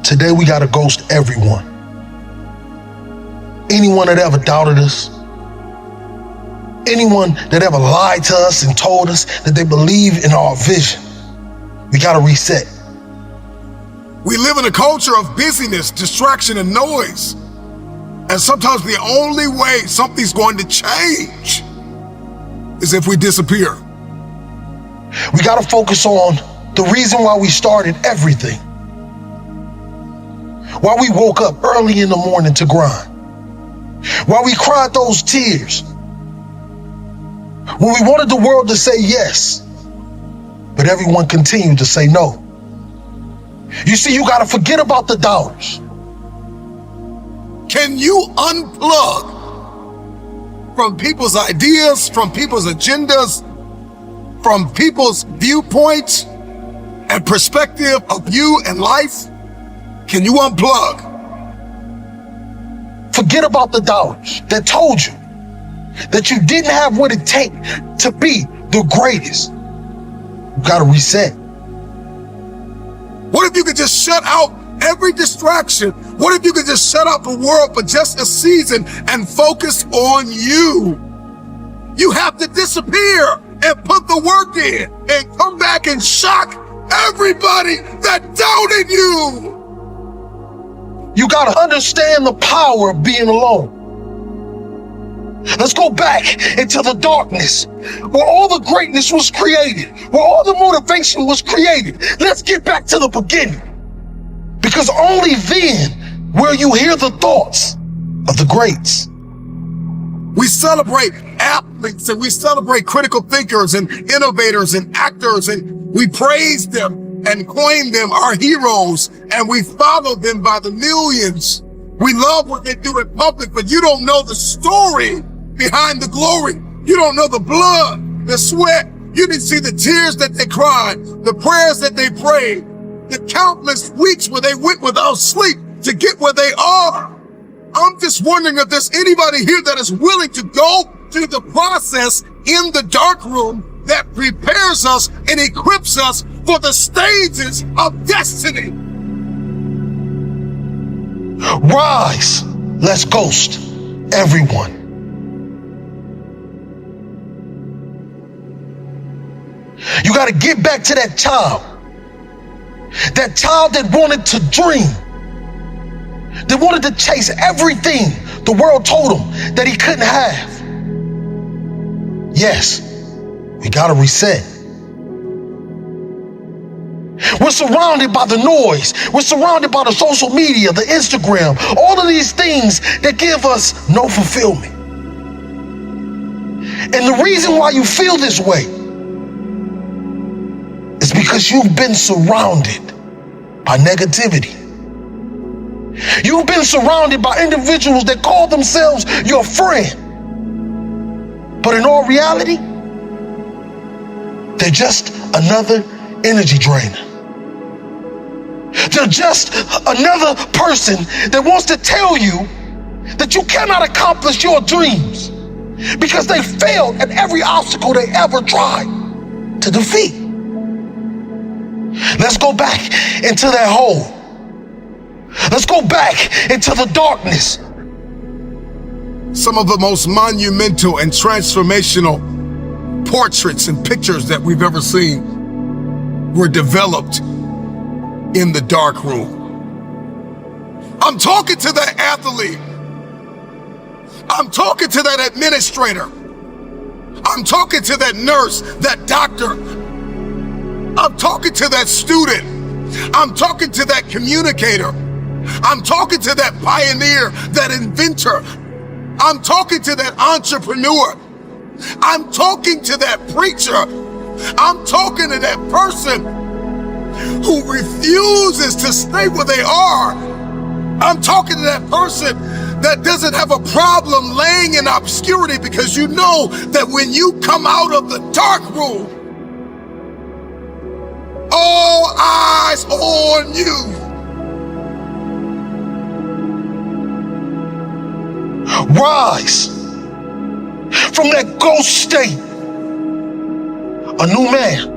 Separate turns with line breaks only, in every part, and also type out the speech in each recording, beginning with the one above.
Today we gotta ghost everyone. Anyone that ever doubted us, anyone that ever lied to us and told us that they believe in our vision, we gotta reset.
We live in a culture of busyness, distraction, and noise. And sometimes the only way something's going to change is if we disappear.
We gotta focus on the reason why we started everything. Why we woke up early in the morning to grind. Why we cried those tears. When we wanted the world to say yes, but everyone continued to say no. You see, you gotta forget about the doubters.
Can you unplug from people's ideas, from people's agendas, from people's viewpoints and perspective of you and life? Can you unplug?
Forget about the doubters that told you that you didn't have what it takes to be the greatest. You gotta reset.
What if you could just shut out every distraction? What if you could just shut out the world for just a season and focus on you? You have to disappear and put the work in and come back and shock everybody that doubted you.
You gotta understand the power of being alone. Let's go back into the darkness where all the greatness was created, where all the motivation was created. Let's get back to the beginning. Because only then will you hear the thoughts of the greats.
We celebrate athletes and we celebrate critical thinkers and innovators and actors, and we praise them and claim them our heroes, and we follow them by the millions. We love what they do in public, but you don't know the story behind the glory. You don't know the blood, the sweat. You didn't see the tears that they cried, the prayers that they prayed, the countless weeks where they went without sleep to get where they are. I'm just wondering if there's anybody here that is willing to go through the process in the dark room that prepares us and equips us for the stages of destiny.
Rise, let's ghost everyone. You gotta get back to that child that wanted to dream, that wanted to chase everything the world told him that he couldn't have. Yes, we gotta reset. We're surrounded by the noise. We're surrounded by the social media, the Instagram, all of these things that give us no fulfillment. And the reason why you feel this way is because you've been surrounded by negativity. You've been surrounded by individuals that call themselves your friend. But in all reality, they're just another energy drainer. They're just another person that wants to tell you that you cannot accomplish your dreams because they failed at every obstacle they ever tried to defeat. Let's go back into that hole. Let's go back into the darkness.
Some of the most monumental and transformational portraits and pictures that we've ever seen were developed in the dark room. I'm talking to that athlete. I'm talking to that administrator. I'm talking to that nurse, that doctor. I'm talking to that student. I'm talking to that communicator. I'm talking to that pioneer, that inventor. I'm talking to that entrepreneur. I'm talking to that preacher. I'm talking to that person who refuses to stay where they are. I'm talking to that person that doesn't have a problem laying in obscurity, because you know that when you come out of the dark room, all eyes on you.
Rise from that ghost state, a new man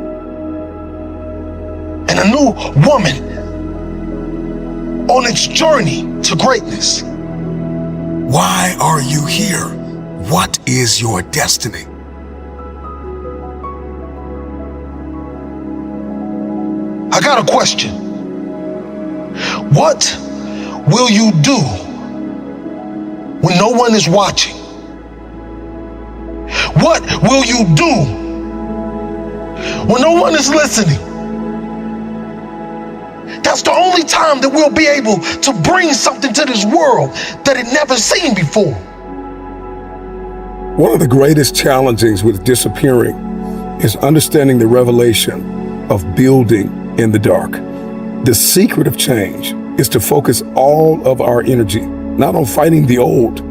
and a new woman on its journey to greatness.
Why are you here? What is your destiny?
I got a question. What will you do when no one is watching? What will you do when no one is listening? That's the only time that we'll be able to bring something to this world that it never seen before.
One of the greatest challenges with disappearing is understanding the revelation of building in the dark. The secret of change is to focus all of our energy, not on fighting the old,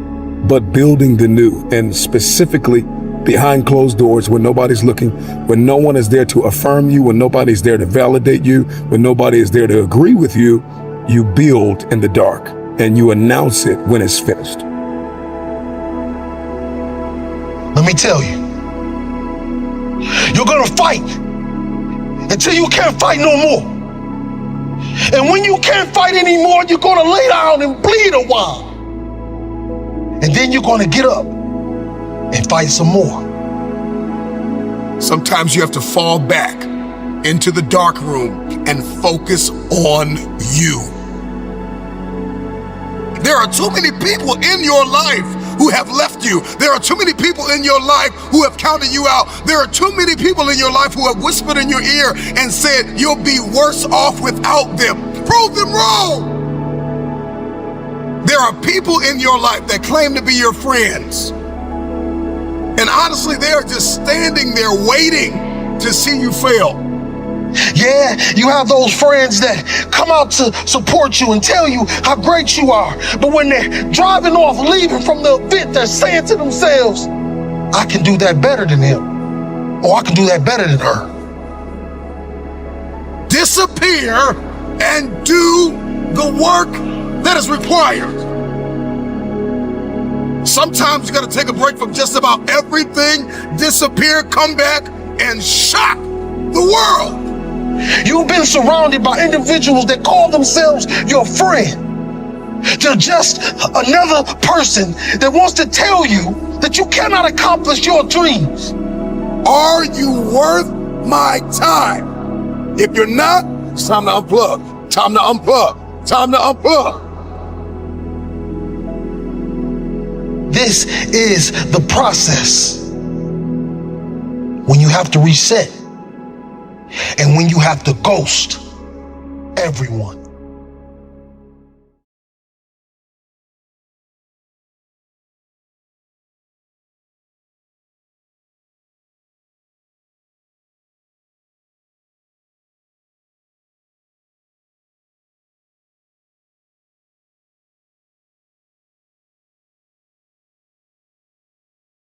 but building the new, and specifically behind closed doors when nobody's looking, when no one is there to affirm you, when nobody's there to validate you, when nobody is there to agree with you, you build in the dark and you announce it when it's finished.
Let me tell you, you're gonna fight until you can't fight no more. And when you can't fight anymore, you're gonna lay down and bleed a while. And then you're gonna get up and fight some more.
Sometimes you have to fall back into the dark room and focus on you. There are too many people in your life who have left you. There are too many people in your life who have counted you out. There are too many people in your life who have whispered in your ear and said, you'll be worse off without them. Prove them wrong. There are people in your life that claim to be your friends. And honestly, they are just standing there waiting to see you fail.
Yeah, you have those friends that come out to support you and tell you how great you are. But when they're driving off, leaving from the event, they're saying to themselves, I can do that better than him. Or I can do that better than her.
Disappear and do the work that is required. Sometimes you got to take a break from just about everything, disappear, come back, and shock the world.
You've been surrounded by individuals that call themselves your friend. They're just another person that wants to tell you that you cannot accomplish your dreams.
Are you worth my time? If you're not, it's time to unplug. Time to unplug. Time to unplug.
This is the process when you have to reset and when you have to ghost everyone.